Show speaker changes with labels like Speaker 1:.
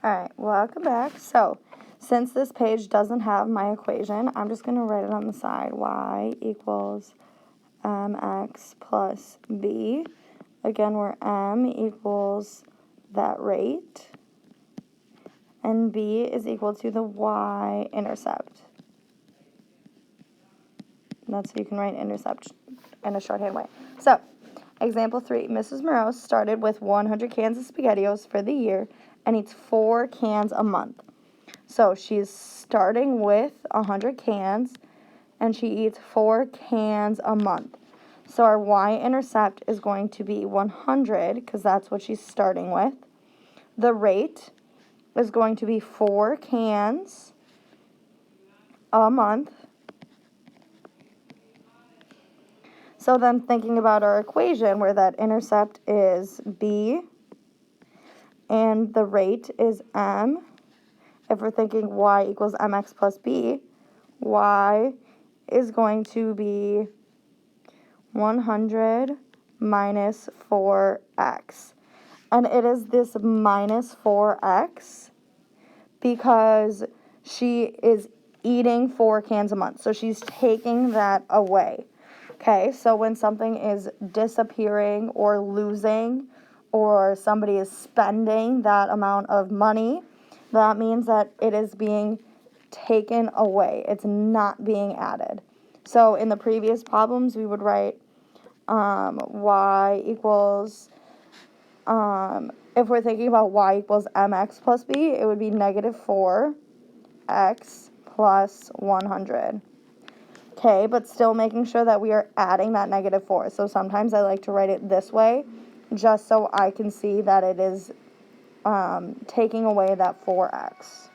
Speaker 1: Alright, welcome back. So, since this page doesn't have my equation, I'm just going to write it on the side. Y equals mx plus b. Again, where m equals that rate, and b is equal to the y-intercept. And that's so you can write intercept in a shorthand way. So, example 3. Mrs. Moreau started with 100 cans of SpaghettiOs for the year and eats 4 cans a month. So she's starting with 100 cans and she eats 4 cans a month. So our y-intercept is going to be 100 because that's what she's starting with. The rate is going to be 4 cans a month. So then thinking about our equation where that intercept is b and the rate is m, if we're thinking y equals mx plus b, y is going to be 100 minus 4x. And it is this minus 4x because she is eating 4 cans a month. So she's taking that away. Okay, so when something is disappearing or losing, or somebody is spending that amount of money, that means that it is being taken away. It's not being added. So in the previous problems, we would write y equals, if we're thinking about y equals mx plus b, it would be negative 4x plus 100. Okay, but still making sure that we are adding that negative 4. So sometimes I like to write it this way, just so I can see that it is taking away that 4x.